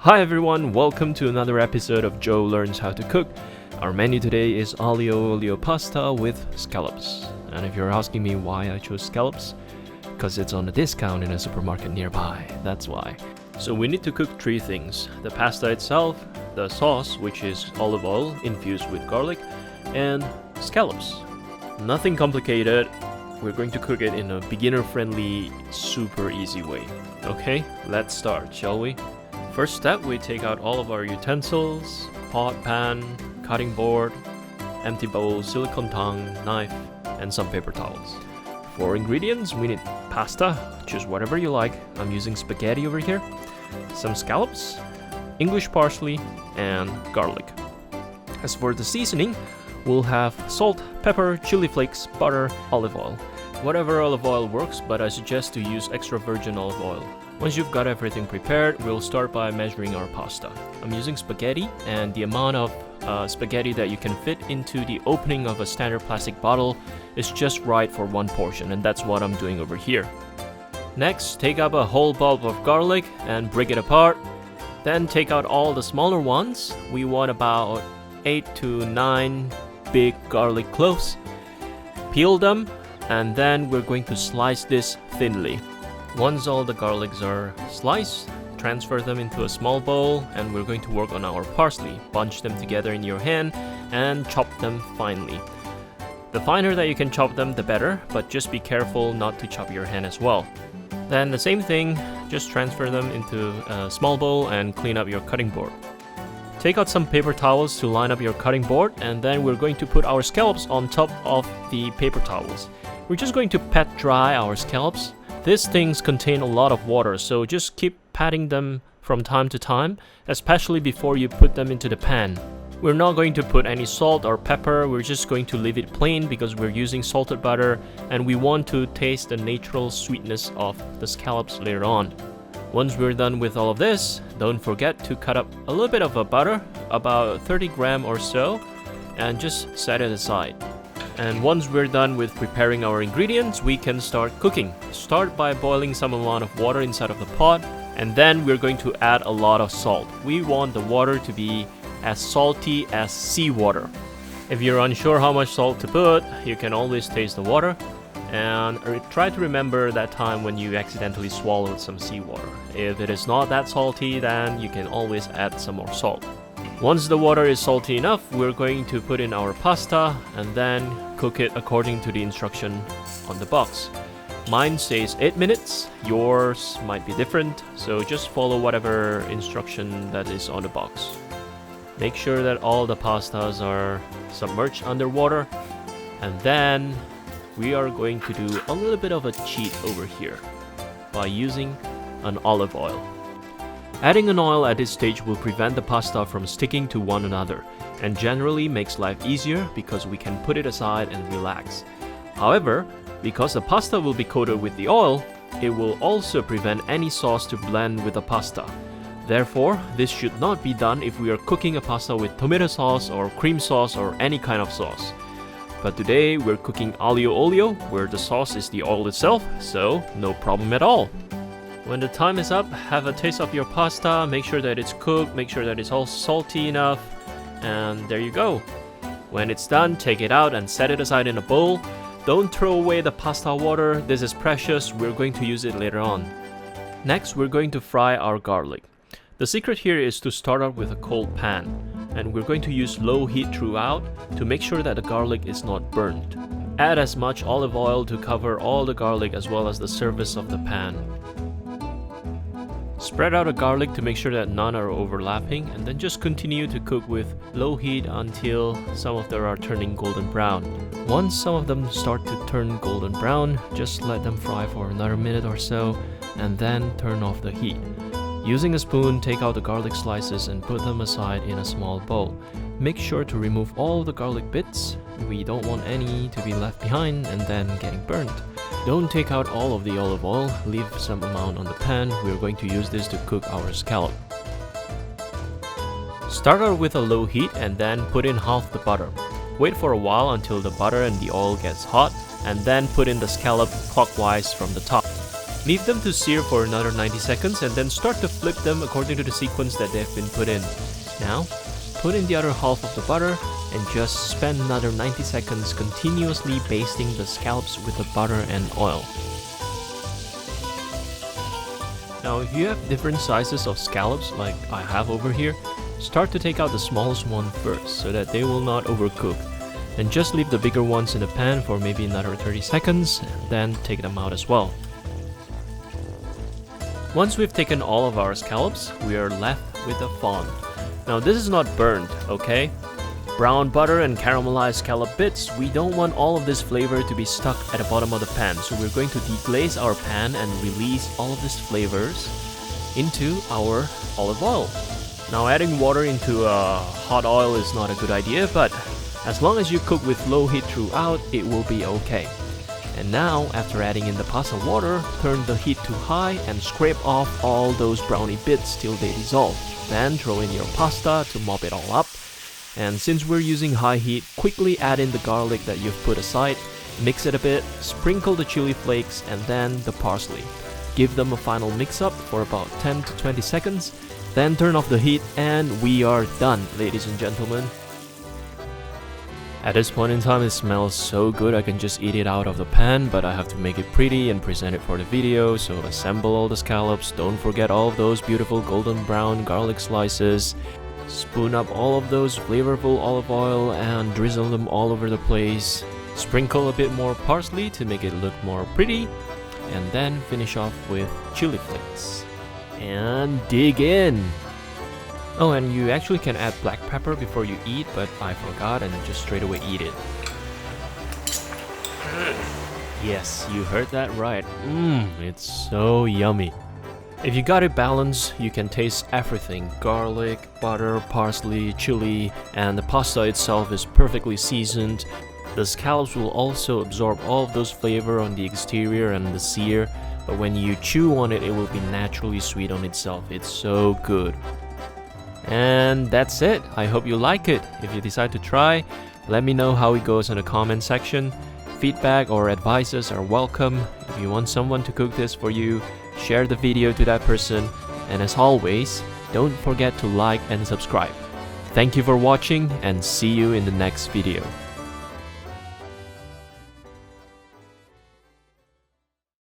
Hi everyone, welcome to another episode of Joe Learns How to Cook. Our menu today is Aglio Olio pasta with scallops. And if you're asking me why I chose scallops, because it's on a discount in a supermarket nearby, that's why. So we need to cook three things: the pasta itself, the sauce, which is olive oil infused with garlic, and scallops. Nothing complicated. We're going to cook it in a beginner-friendly, super easy way. Okay, let's start, shall we? First step, we take out all of our utensils: pot, pan, cutting board, empty bowl, silicone tongue, knife, and some paper towels. For ingredients, we need pasta, choose whatever you like. I'm using spaghetti over here, some scallops, English parsley, and garlic. As for the seasoning, we'll have salt, pepper, chili flakes, butter, olive oil. Whatever olive oil works, but I suggest to use extra virgin olive oil. Once you've got everything prepared, we'll start by measuring our pasta. I'm using spaghetti, and the amount of spaghetti that you can fit into the opening of a standard plastic bottle is just right for one portion, and that's what I'm doing over here. Next, take up a whole bulb of garlic and break it apart. Then take out all the smaller ones. We want about 8 to 9 big garlic cloves. Peel them, and then we're going to slice this thinly. Once all the garlics are sliced, transfer them into a small bowl, and we're going to work on our parsley. Bunch them together in your hand and chop them finely. The finer that you can chop them, the better, but just be careful not to chop your hand as well. Then the same thing, just transfer them into a small bowl and clean up your cutting board. Take out some paper towels to line up your cutting board, and then we're going to put our scallops on top of the paper towels. We're just going to pat dry our scallops. These things contain a lot of water, so just keep patting them from time to time, especially before you put them into the pan. We're not going to put any salt or pepper, we're just going to leave it plain because we're using salted butter and we want to taste the natural sweetness of the scallops later on. Once we're done with all of this, don't forget to cut up a little bit of a butter, about 30 grams or so, and just set it aside. And once we're done with preparing our ingredients, we can start cooking. Start by boiling some amount of water inside of the pot, and then we're going to add a lot of salt. We want the water to be as salty as seawater. If you're unsure how much salt to put, you can always taste the water. And try to remember that time when you accidentally swallowed some seawater. If it is not that salty, then you can always add some more salt. Once the water is salty enough, we're going to put in our pasta and then cook it according to the instruction on the box. Mine says 8 minutes, yours might be different, so just follow whatever instruction that is on the box. Make sure that all the pastas are submerged underwater, and then we are going to do a little bit of a cheat over here by using an olive oil. Adding an oil at this stage will prevent the pasta from sticking to one another and generally makes life easier because we can put it aside and relax. However, because the pasta will be coated with the oil, it will also prevent any sauce to blend with the pasta. Therefore, this should not be done if we are cooking a pasta with tomato sauce or cream sauce or any kind of sauce. But today we're cooking aglio olio, where the sauce is the oil itself, so no problem at all. When the time is up, have a taste of your pasta, make sure that it's cooked, make sure that it's all salty enough, and there you go. When it's done, take it out and set it aside in a bowl. Don't throw away the pasta water, this is precious, we're going to use it later on. Next, we're going to fry our garlic. The secret here is to start out with a cold pan, and we're going to use low heat throughout to make sure that the garlic is not burnt. Add as much olive oil to cover all the garlic as well as the surface of the pan. Spread out the garlic to make sure that none are overlapping, and then just continue to cook with low heat until some of them are turning golden brown. Once some of them start to turn golden brown, just let them fry for another minute or so, and then turn off the heat. Using a spoon, take out the garlic slices and put them aside in a small bowl. Make sure to remove all the garlic bits. We don't want any to be left behind and then getting burnt. Don't take out all of the olive oil, leave some amount on the pan. We're going to use this to cook our scallop. Start out with a low heat and then put in half the butter. Wait for a while until the butter and the oil gets hot, and then put in the scallop clockwise from the top. Leave them to sear for another 90 seconds and then start to flip them according to the sequence that they've been put in. Now, put in the other half of the butter and just spend another 90 seconds continuously basting the scallops with the butter and oil. Now, if you have different sizes of scallops like I have over here, start to take out the smallest one first so that they will not overcook. And just leave the bigger ones in the pan for maybe another 30 seconds and then take them out as well. Once we've taken all of our scallops, we are left with a fond. Now this is not burned, okay? Brown butter and caramelized scallop bits, we don't want all of this flavor to be stuck at the bottom of the pan, so we're going to deglaze our pan and release all of these flavors into our olive oil. Now adding water into hot oil is not a good idea, but as long as you cook with low heat throughout, it will be okay. And now, after adding in the pasta water, turn the heat to high and scrape off all those brownie bits till they dissolve. Then throw in your pasta to mop it all up. And since we're using high heat, quickly add in the garlic that you've put aside, mix it a bit, sprinkle the chili flakes and then the parsley. Give them a final mix up for about 10 to 20 seconds, then turn off the heat and we are done, ladies and gentlemen. At this point in time, it smells so good I can just eat it out of the pan, but I have to make it pretty and present it for the video, so assemble all the scallops, don't forget all of those beautiful golden brown garlic slices, spoon up all of those flavorful olive oil and drizzle them all over the place, sprinkle a bit more parsley to make it look more pretty, and then finish off with chili flakes. And dig in! Oh, and you actually can add black pepper before you eat, but I forgot and just straight away eat it. Yes, you heard that right. It's so yummy. If you got it balanced, you can taste everything. Garlic, butter, parsley, chili, and the pasta itself is perfectly seasoned. The scallops will also absorb all of those flavor on the exterior and the sear, but when you chew on it, it will be naturally sweet on itself. It's so good. And that's it. I hope you like it. If you decide to try, let me know how it goes in the comment section. Feedback or advices are welcome. If you want someone to cook this for you, share the video to that person. And as always, don't forget to like and subscribe. Thank you for watching and see you in the next video.